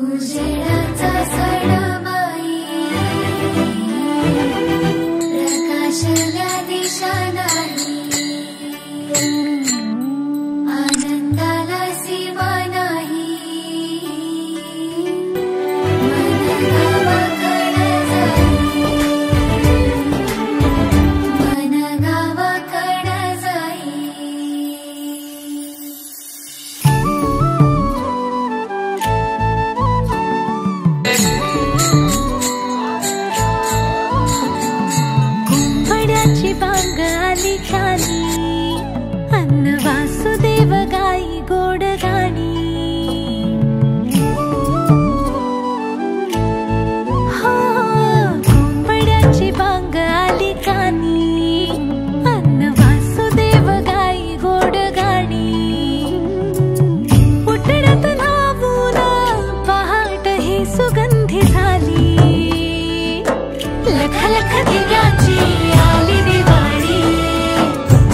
उजेडाचा सडमाई प्रकाशल्या दिशा नाही आनंदाला सीमा नाही मन गावाकडे जाई मन गावाकडे जाई कुंपड्याची बांग आली खाली अन्न वासुदेव गाई गोड गाणी हो कुंपड्याची बांग आली खाली अन्न वासुदेव गाई गोड गाणी उठण्यात नावून पहाट ही सुगंधी झाली लख लख दिव्याची आली दिवाळी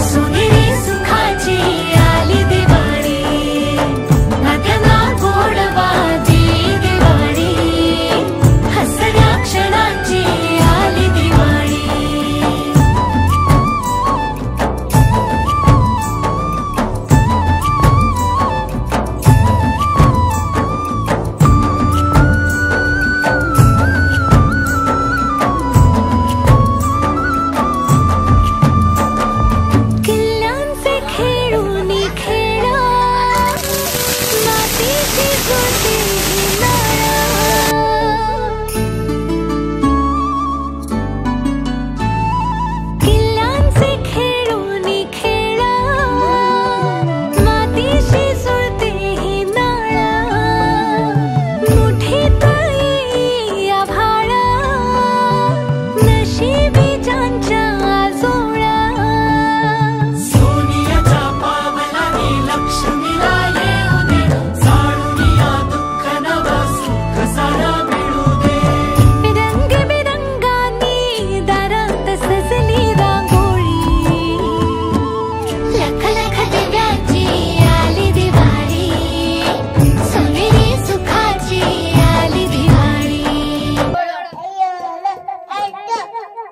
सोनेरी सुखाची आली दिवाळी नद्यांना गोडवा दे दिवाळी हसऱ्या क्षणाची आली दिवाळी किल्ल्यांचे खेळून खेळा मातीची गोटी नाळा किल्ल्यांचे खेळून खेळा मातीशी जुळते ही नाळा मुठीत येई आभाळा नशिबी ज्यांच्या आजोळा सोनियाच्या पावलाने लक्ष्मीला येऊ दे साडूनिया दुःख नव सुख सारा मिळू दे रंगबिरंगांनी दारात सजली रांगोळी लख लख दिव्याची आली दिवाळी सोनेरी सुखाची आली दिवाळी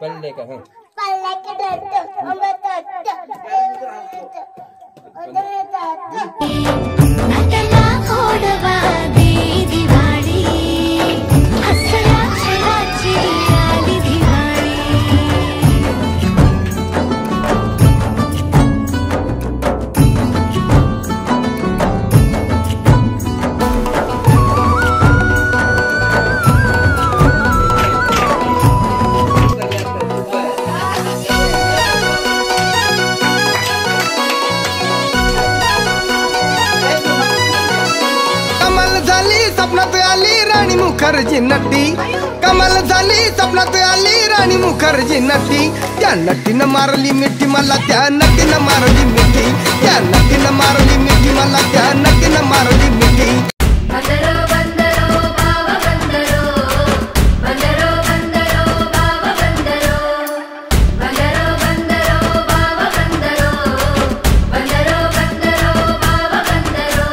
पल्ले का हाँ नद्यांना गोडवा दे दिवाळी हसऱ्या क्षणाची आली दिवाळी कमाल झाली स्वप्नात आली राणी मुखर्जी नटी कमाल झाली स्वप्नात आली राणी मुखर्जी नटी त्या नटीनं मारली मिठी मला त्या नटीनं मारली मिठी त्या नटीनं मारली मिठी मला त्या नटीनं मारली मिठी बंदरो बंदरो बाबा बंदरो बंदरो बंदरो बाबा बंदरो बंदरो बंदरो बाबा बंदरो बंदरो बंदरो बाबा बंदरो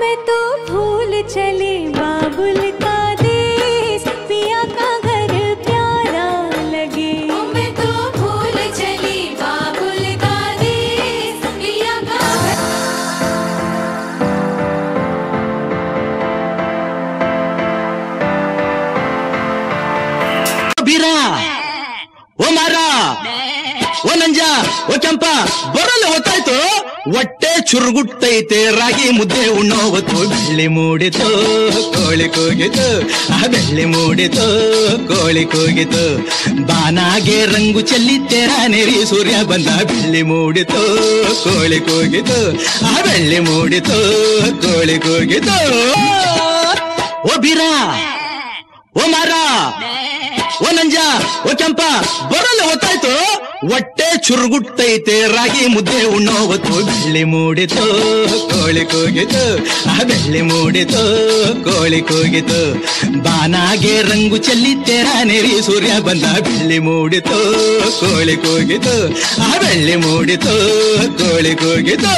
मैं तो भूल चली बाबुल का देश पिया का घर प्यारा लगे मैं तो भूल चली बाबुल का देश पिया का बिरा ओ मारा ಓ ನಂಜ ಓ ಕೆಂಪ ಬರಲು ಹೊತ್ತಾಯ್ತು ಹೊಟ್ಟೆ ಚುರುಗುಟ್ಟೈತೆ ರಾಗಿ ಮುದ್ದೆ ಉಣ್ಣೋವತ್ತು ಬೆಳ್ಳಿ ಮೂಡಿತು ಕೋಳಿ ಕೂಗಿತು ಆ ಬೆಳ್ಳಿ ಮೂಡಿತು ಕೋಳಿ ಕೂಗಿತು ಬಾನಾಗೆ ರಂಗು ಚೆಲ್ಲಿ ತೆರ ನೆರಿ ಸೂರ್ಯ ಬಂದ ಬೆಳ್ಳಿ ಮೂಡಿತು ಕೋಳಿ ಕೂಗಿತು ಆ ಬೆಳ್ಳಿ ಮೂಡಿತು ಕೋಳಿ ಕೂಗಿತು ಓ ಬೀರ ಓ ಮಾರ ಓ ನಂಜ ಓ ಕೆಂಪ ಬರಲು ಹೊತ್ತಾಯ್ತು ಹೊಟ್ಟೆ ಚುರುಗುಟ್ಟೈತೆ ರಾಗಿ ಮುದ್ದೆ ಉಣ್ಣೋವತ್ತು ಬೆಳ್ಳಿ ಮೂಡಿತು ಕೋಳಿ ಕೂಗಿತು ಆ ಬೆಳ್ಳಿ ಮೂಡಿತು ಕೋಳಿ ಕೂಗಿತು ಬಾನಾಗೆ ರಂಗು ಚೆಲ್ಲಿ ತೆರ ನೆರಿ ಸೂರ್ಯ ಬಂದ ಬೆಳ್ಳಿ ಮೂಡಿತು ಕೋಳಿ ಕೂಗಿತು ಆ ಬೆಳ್ಳಿ ಮೂಡಿತು ಕೋಳಿ ಕೂಗಿತು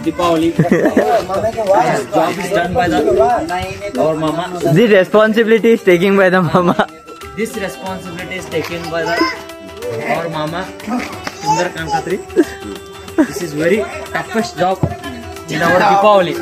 Deepavali. Job is done by our mama. The responsibility is taken by the mama. This responsibility is taken by our mama, Sundar Kankatri. This is very toughest job in our Deepavali.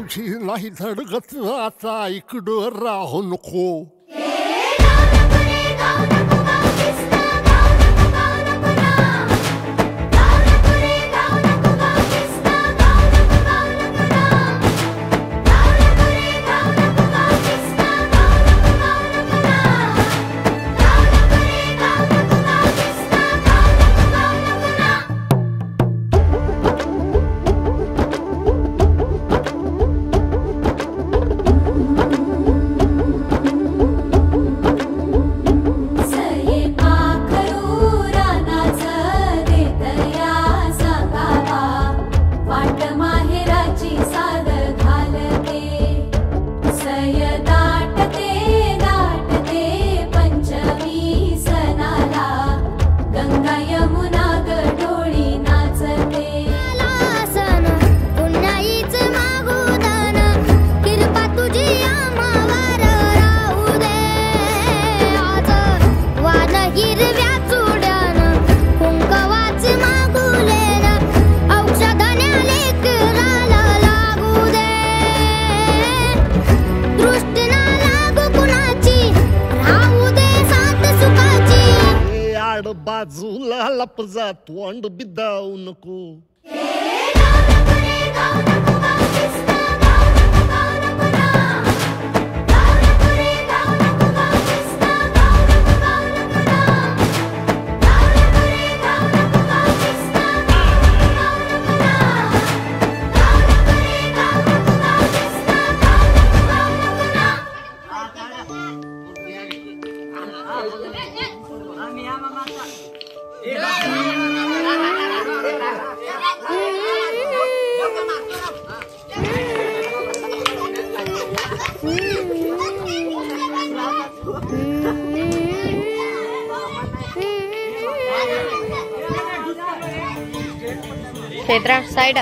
तुझी नाही धडगत आता इकडं राहू नको. बाजूला लपजा तोंड बिदाऊ नको. क्षेत्रा साइड.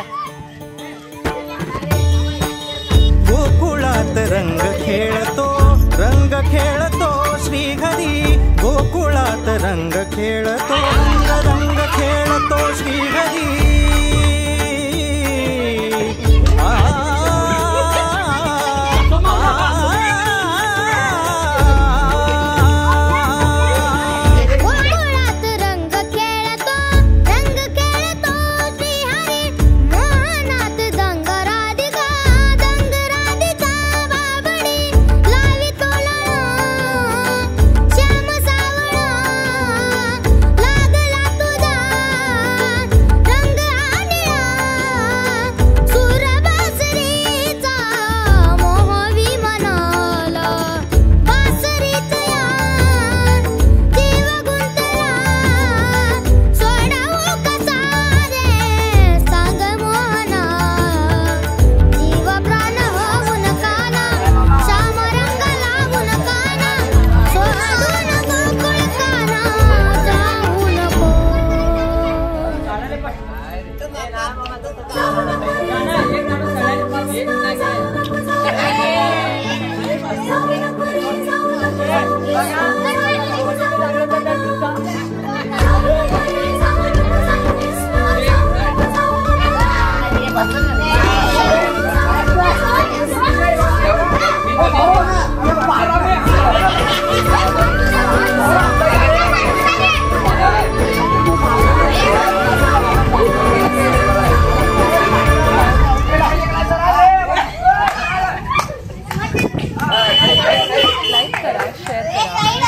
गोकुळात रंग खेळतो श्रीहरी. गोकुळात रंग खेळतो श्रीहरी. लाईक करा, शेअर करा.